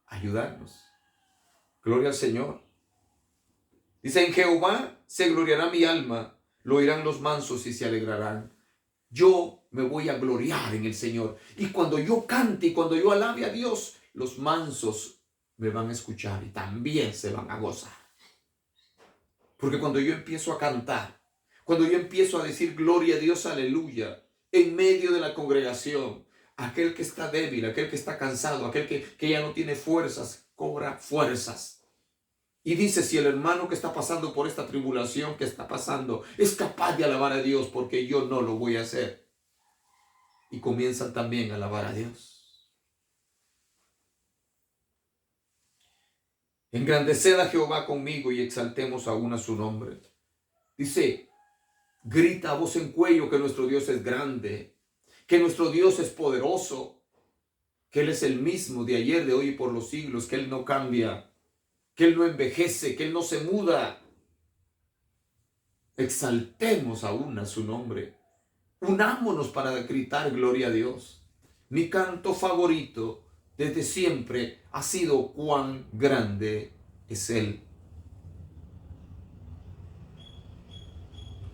a ayudarnos. Gloria al Señor. Dice: en Jehová se gloriará mi alma, lo oirán los mansos y se alegrarán. Yo me voy a gloriar en el Señor. Y cuando yo cante y cuando yo alabe a Dios, los mansos me van a escuchar y también se van a gozar. Porque cuando yo empiezo a cantar, cuando yo empiezo a decir gloria a Dios, aleluya, en medio de la congregación, aquel que está débil, aquel que está cansado, aquel que ya no tiene fuerzas, cobra fuerzas. Y dice: si el hermano que está pasando por esta tribulación que está pasando es capaz de alabar a Dios, porque yo no lo voy a hacer. Y comienzan también a alabar a Dios. Engrandeced a Jehová conmigo y exaltemos aún a su nombre. Dice: grita a voz en cuello que nuestro Dios es grande, que nuestro Dios es poderoso, que Él es el mismo de ayer, de hoy y por los siglos, que Él no cambia, que Él no envejece, que Él no se muda. Exaltemos aún a su nombre. Unámonos para gritar gloria a Dios. Mi canto favorito desde siempre ha sido: cuán grande es Él.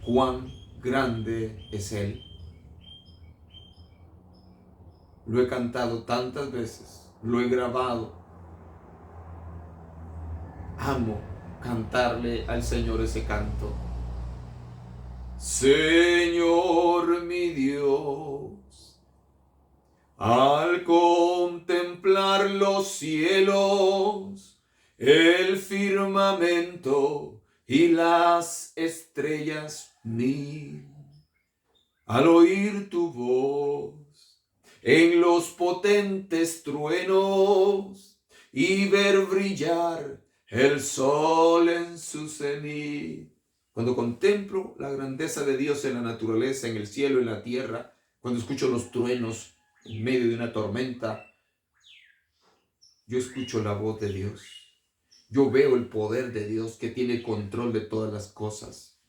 Cuán grande es Él. Lo he cantado tantas veces, lo he grabado. Amo cantarle al Señor ese canto. Señor mi Dios, al contemplar los cielos, el firmamento y las estrellas mil, al oír tu voz en los potentes truenos y ver brillar el sol en su cenit. Cuando contemplo la grandeza de Dios en la naturaleza, en el cielo, en la tierra, cuando escucho los truenos en medio de una tormenta, yo escucho la voz de Dios. Yo veo el poder de Dios que tiene control de todas las cosas.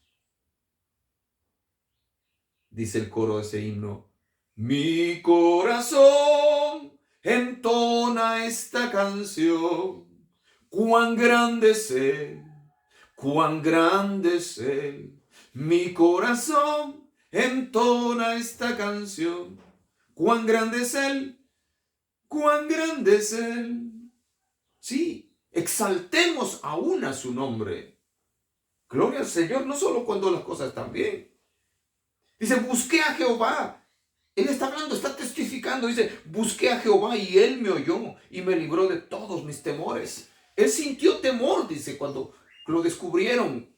Dice el coro de ese himno: mi corazón entona esta canción, cuán grande es Él, cuán grande es Él. Mi corazón entona esta canción, cuán grande es Él, cuán grande es Él. Sí, exaltemos aún a su nombre. Gloria al Señor, no solo cuando las cosas están bien. Dice: busqué a Jehová. Él está hablando, está testificando. Dice: busqué a Jehová y Él me oyó y me libró de todos mis temores. Él sintió temor, dice, cuando lo descubrieron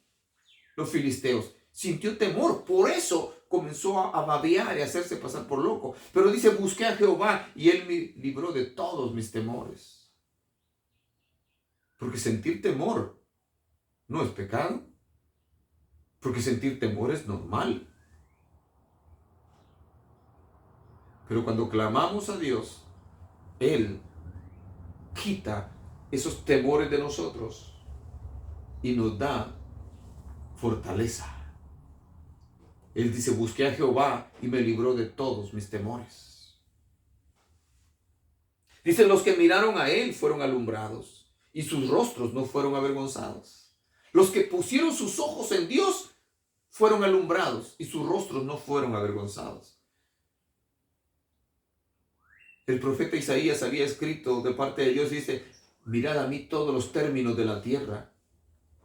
los filisteos. Sintió temor, por eso comenzó a babear y a hacerse pasar por loco. Pero dice: busqué a Jehová y Él me libró de todos mis temores. Porque sentir temor no es pecado. Porque sentir temor es normal. Pero cuando clamamos a Dios, Él quita esos temores de nosotros y nos da fortaleza. Él dice: busqué a Jehová y me libró de todos mis temores. Dice: los que miraron a Él fueron alumbrados y sus rostros no fueron avergonzados. Los que pusieron sus ojos en Dios fueron alumbrados y sus rostros no fueron avergonzados. El profeta Isaías había escrito de parte de Dios, dice, mirad a mí todos los términos de la tierra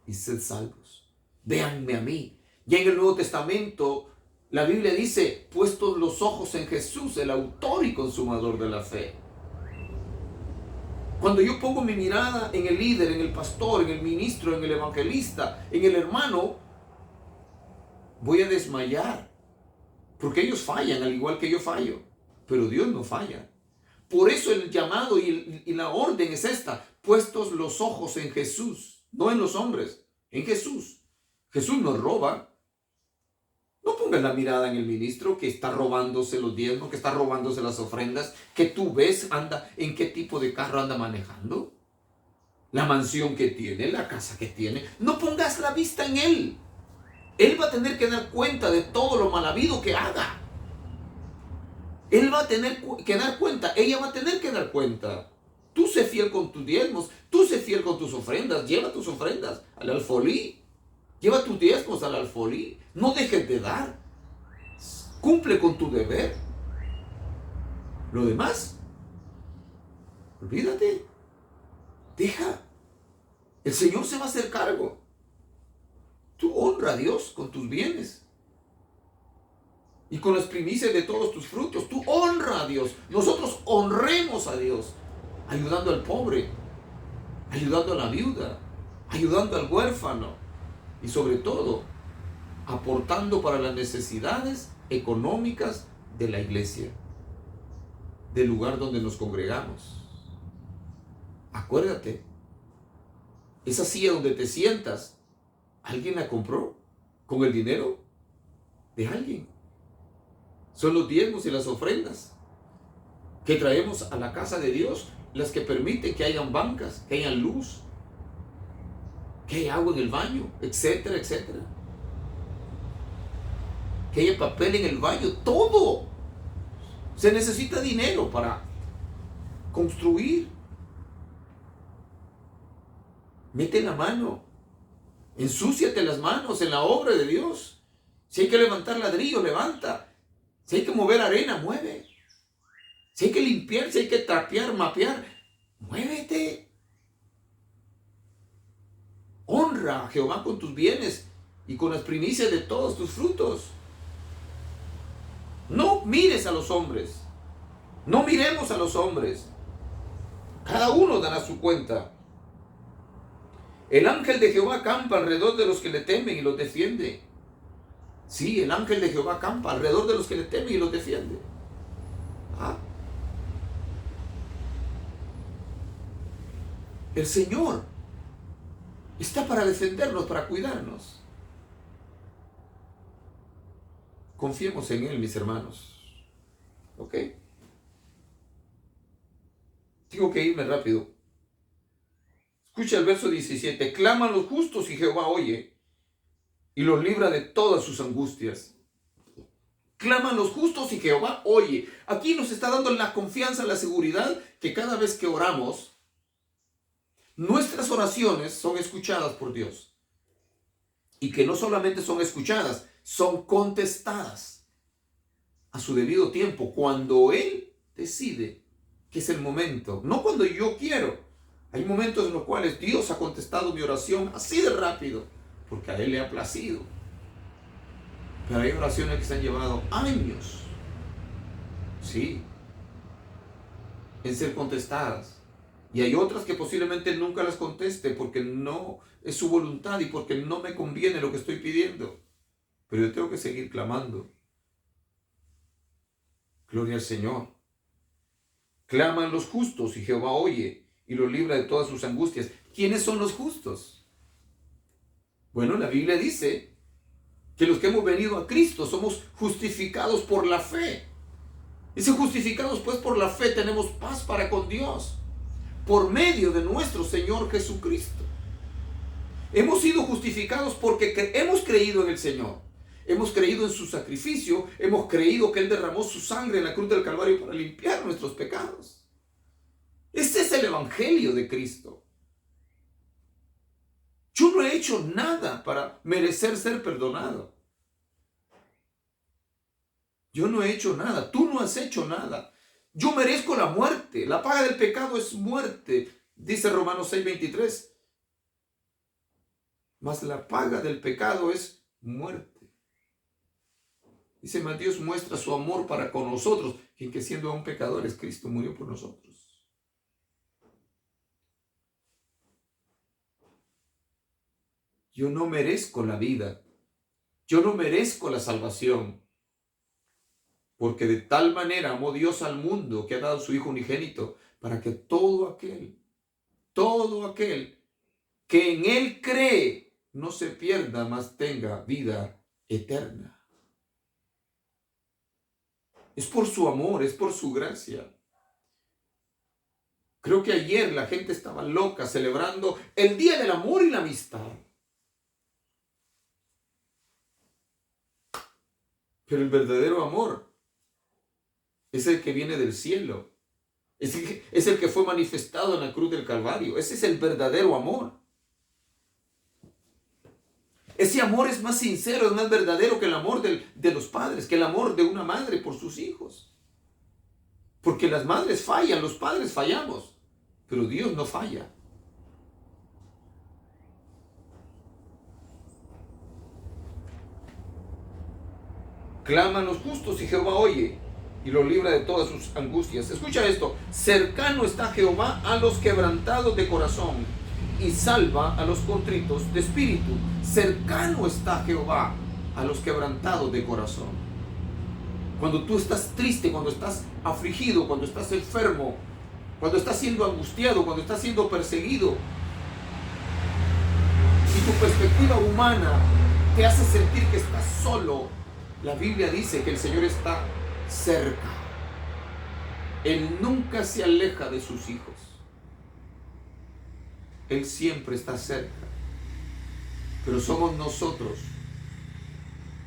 y sed salvos. Véanme a mí. Ya en el Nuevo Testamento, la Biblia dice, puestos los ojos en Jesús, el autor y consumador de la fe. Cuando yo pongo mi mirada en el líder, en el pastor, en el ministro, en el evangelista, en el hermano, voy a desmayar. Porque ellos fallan, al igual que yo fallo. Pero Dios no falla. Por eso el llamado y la orden es esta. Puestos los ojos en Jesús, no en los hombres, en Jesús. Jesús no roba. No pongas la mirada en el ministro que está robándose los diezmos, que está robándose las ofrendas, que tú ves anda en qué tipo de carro anda manejando, la mansión que tiene, la casa que tiene. No pongas la vista en él. Él va a tener que dar cuenta de todo lo mal habido que haga. Él va a tener que dar cuenta, ella va a tener que dar cuenta. Tú sé fiel con tus diezmos, tú sé fiel con tus ofrendas, lleva tus ofrendas al alfolí. Lleva tus diezmos al alfolí. No dejes de dar. Cumple con tu deber. Lo demás, olvídate. Deja. El Señor se va a hacer cargo. Tú honra a Dios con tus bienes. Y con las primicias de todos tus frutos. Tú honra a Dios. Nosotros honremos a Dios. Ayudando al pobre. Ayudando a la viuda. Ayudando al huérfano. Y sobre todo, aportando para las necesidades económicas de la iglesia, del lugar donde nos congregamos. Acuérdate, esa silla donde te sientas, ¿alguien la compró con el dinero de alguien? Son los diezmos y las ofrendas que traemos a la casa de Dios, las que permiten que hayan bancas, que hayan luz, que haya agua en el baño, etcétera, etcétera. Que haya papel en el baño, todo. Se necesita dinero para construir. Mete la mano, ensúciate las manos en la obra de Dios. Si hay que levantar ladrillo, levanta. Si hay que mover arena, mueve. Si hay que limpiar, si hay que trapear, mapear, muévete. Honra a Jehová con tus bienes y con las primicias de todos tus frutos. No mires a los hombres. No miremos a los hombres. Cada uno dará su cuenta. El ángel de Jehová acampa alrededor de los que le temen y los defiende. Sí, el ángel de Jehová acampa alrededor de los que le temen y los defiende. El Señor está para defendernos, para cuidarnos. Confiemos en Él, mis hermanos. ¿Ok? Tengo que irme rápido. Escucha el verso 17. Claman los justos y Jehová oye y los libra de todas sus angustias. Claman los justos y Jehová oye. Aquí nos está dando la confianza, la seguridad que cada vez que oramos, nuestras oraciones son escuchadas por Dios. Y que no solamente son escuchadas, son contestadas a su debido tiempo, cuando Él decide que es el momento, no cuando yo quiero. Hay momentos en los cuales Dios ha contestado mi oración así de rápido, porque a Él le ha placido. Pero hay oraciones que se han llevado años, sí, en ser contestadas. Y hay otras que posiblemente nunca las conteste porque no es su voluntad y porque no me conviene lo que estoy pidiendo. Pero yo tengo que seguir clamando. Gloria al Señor. Claman los justos y Jehová oye y los libra de todas sus angustias. ¿Quiénes son los justos? Bueno, la Biblia dice que los que hemos venido a Cristo somos justificados por la fe. Y si justificados pues por la fe tenemos paz para con Dios por medio de nuestro Señor Jesucristo. Hemos sido justificados porque hemos creído en el Señor. Hemos creído en su sacrificio. Hemos creído que Él derramó su sangre en la cruz del Calvario para limpiar nuestros pecados. Este es el Evangelio de Cristo. Yo no he hecho nada para merecer ser perdonado. Yo no he hecho nada. Tú no has hecho nada. Yo merezco la muerte. La paga del pecado es muerte, dice Romanos 6:23. Mas la paga del pecado es muerte. Dice, mas Dios muestra su amor para con nosotros, en que siendo aún pecadores, Cristo murió por nosotros. Yo no merezco la vida. Yo no merezco la salvación. Porque de tal manera amó Dios al mundo que ha dado a su Hijo unigénito, para que todo aquel que en Él cree no se pierda, mas tenga vida eterna. Es por su amor, es por su gracia. Creo que ayer la gente estaba loca celebrando el Día del Amor y la Amistad. Pero el verdadero amor es el que viene del cielo. Es el que fue manifestado en la cruz del Calvario. Ese es el verdadero amor. Ese amor es más sincero, es más verdadero que el amor de los padres, que el amor de una madre por sus hijos. Porque las madres fallan, los padres fallamos, pero Dios no falla. Claman los justos y Jehová oye y los libra de todas sus angustias. Escucha esto: cercano está Jehová a los quebrantados de corazón y salva a los contritos de espíritu. Cercano está Jehová a los quebrantados de corazón. Cuando tú estás triste, cuando estás afligido, cuando estás enfermo, cuando estás siendo angustiado, cuando estás siendo perseguido, y tu perspectiva humana te hace sentir que estás solo, la Biblia dice que el Señor está cerca. Él nunca se aleja de sus hijos. Él siempre está cerca. Pero somos nosotros,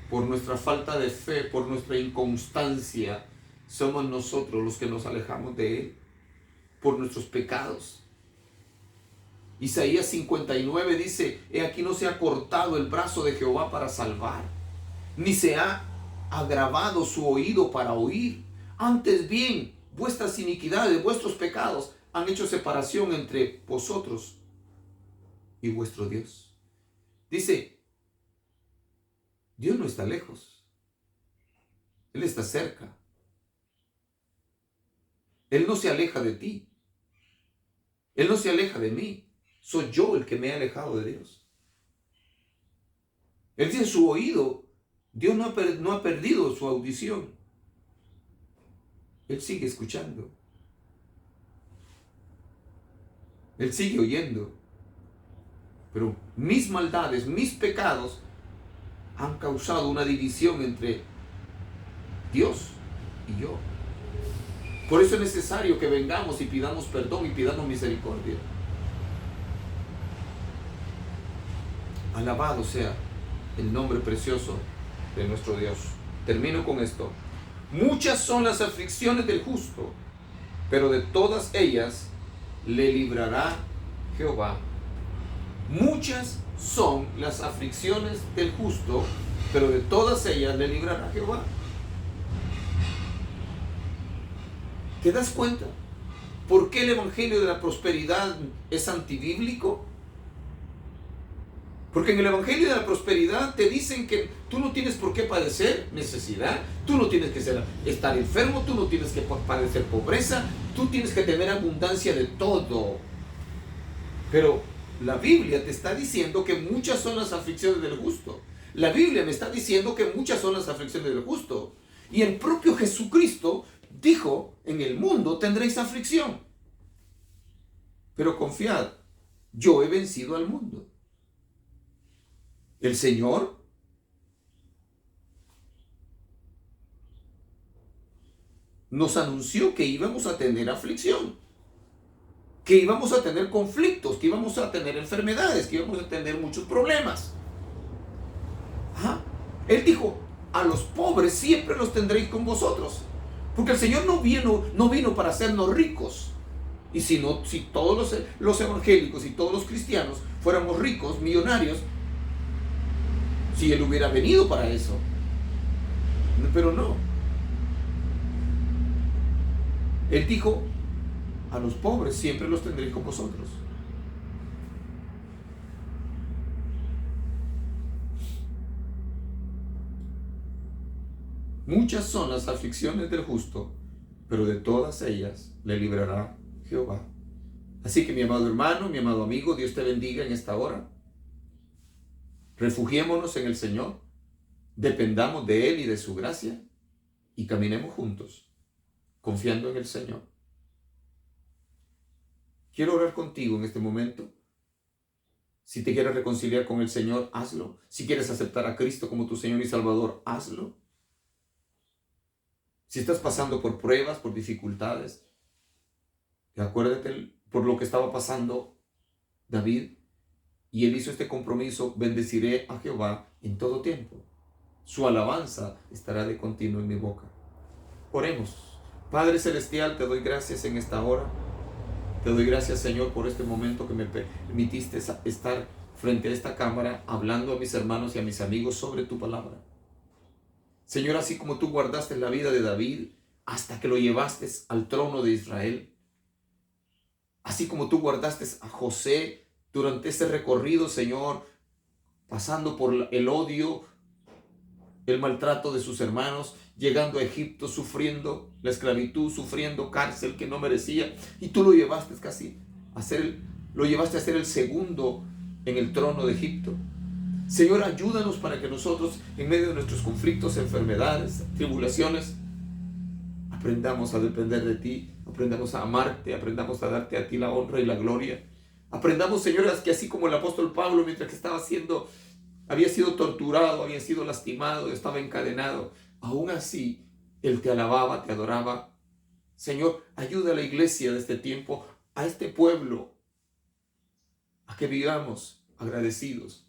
por nuestra falta de fe, por nuestra inconstancia, somos nosotros los que nos alejamos de Él, por nuestros pecados. Isaías 59 dice: he aquí no se ha cortado el brazo de Jehová para salvar, ni se ha agravado su oído para oír. Antes bien, vuestras iniquidades, vuestros pecados han hecho separación entre vosotros y vuestro Dios. Dice, Dios no está lejos. Él está cerca. Él no se aleja de ti. Él no se aleja de mí. Soy yo el que me he alejado de Dios. Él dice, su oído, Dios no ha perdido su audición. Él sigue escuchando. Él sigue oyendo. Pero mis maldades, mis pecados han causado una división entre Dios y yo. Por eso es necesario que vengamos y pidamos perdón y pidamos misericordia. Alabado sea el nombre precioso de nuestro Dios. Termino con esto. Muchas son las aflicciones del justo, pero de todas ellas le librará Jehová. Muchas son las aflicciones del justo, pero de todas ellas le librará Jehová. ¿Te das cuenta por qué el evangelio de la prosperidad es antibíblico? Porque en el evangelio de la prosperidad te dicen que tú no tienes por qué padecer necesidad, tú no tienes que estar enfermo, tú no tienes que padecer pobreza, tú tienes que tener abundancia de todo. Pero la Biblia te está diciendo que muchas son las aflicciones del justo. La Biblia me está diciendo que muchas son las aflicciones del justo. Y el propio Jesucristo dijo, en el mundo tendréis aflicción. Pero confiad, yo he vencido al mundo. El Señor nos anunció que íbamos a tener aflicción, que íbamos a tener conflictos, que íbamos a tener enfermedades, que íbamos a tener muchos problemas. Él dijo, a los pobres siempre los tendréis con vosotros. Porque el Señor no vino para hacernos ricos. Y si todos los evangélicos y todos los cristianos fuéramos ricos, millonarios, si Él hubiera venido para eso. Pero no. Él dijo, a los pobres siempre los tendréis con vosotros. Muchas son las aflicciones del justo, pero de todas ellas le librará Jehová. Así que mi amado hermano, mi amado amigo, Dios te bendiga en esta hora. Refugiémonos en el Señor, dependamos de Él y de su gracia y caminemos juntos, confiando en el Señor. Quiero orar contigo en este momento. Si te quieres reconciliar con el Señor, hazlo. Si quieres aceptar a Cristo como tu Señor y Salvador, hazlo. Si estás pasando por pruebas, por dificultades, acuérdate por lo que estaba pasando David, y él hizo este compromiso: bendeciré a Jehová en todo tiempo. Su alabanza estará de continuo en mi boca. Oremos. Padre Celestial, te doy gracias en esta hora. Te doy gracias, Señor, por este momento que me permitiste estar frente a esta cámara hablando a mis hermanos y a mis amigos sobre tu palabra. Señor, así como tú guardaste la vida de David hasta que lo llevaste al trono de Israel, así como tú guardaste a José durante ese recorrido, Señor, pasando por el odio, el maltrato de sus hermanos, llegando a Egipto, sufriendo la esclavitud, sufriendo cárcel que no merecía, y tú lo llevaste casi a ser el segundo en el trono de Egipto. Señor, ayúdanos para que nosotros, en medio de nuestros conflictos, enfermedades, tribulaciones, aprendamos a depender de ti, aprendamos a amarte, aprendamos a darte a ti la honra y la gloria. Aprendamos, Señor, que así como el apóstol Pablo, mientras que había sido torturado, había sido lastimado, estaba encadenado, aún así él te alababa, te adoraba. Señor, ayuda a la iglesia de este tiempo, a este pueblo, a que vivamos agradecidos,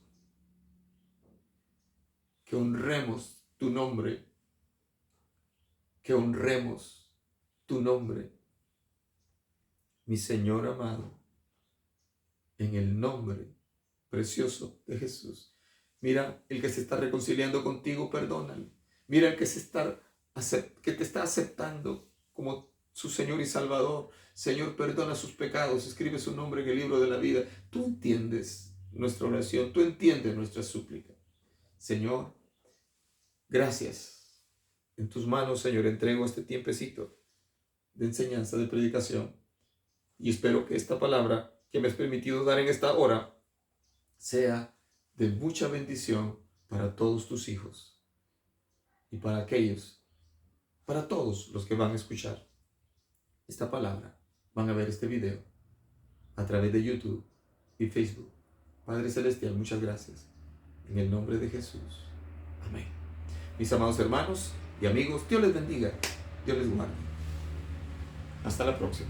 que honremos tu nombre, mi Señor amado, en el nombre precioso de Jesús. Mira, el que se está reconciliando contigo, perdónale. Mira, el que te está aceptando como su Señor y Salvador. Señor, perdona sus pecados, escribe su nombre en el libro de la vida. Tú entiendes nuestra oración, tú entiendes nuestra súplica. Señor, gracias. En tus manos, Señor, entrego este tiempecito de enseñanza, de predicación. Y espero que esta palabra que me has permitido dar en esta hora sea de mucha bendición para todos tus hijos y para todos los que van a escuchar esta palabra, van a ver este video a través de YouTube y Facebook. Padre Celestial, muchas gracias. En el nombre de Jesús. Amén. Mis amados hermanos y amigos, Dios les bendiga, Dios les guarde. Hasta la próxima.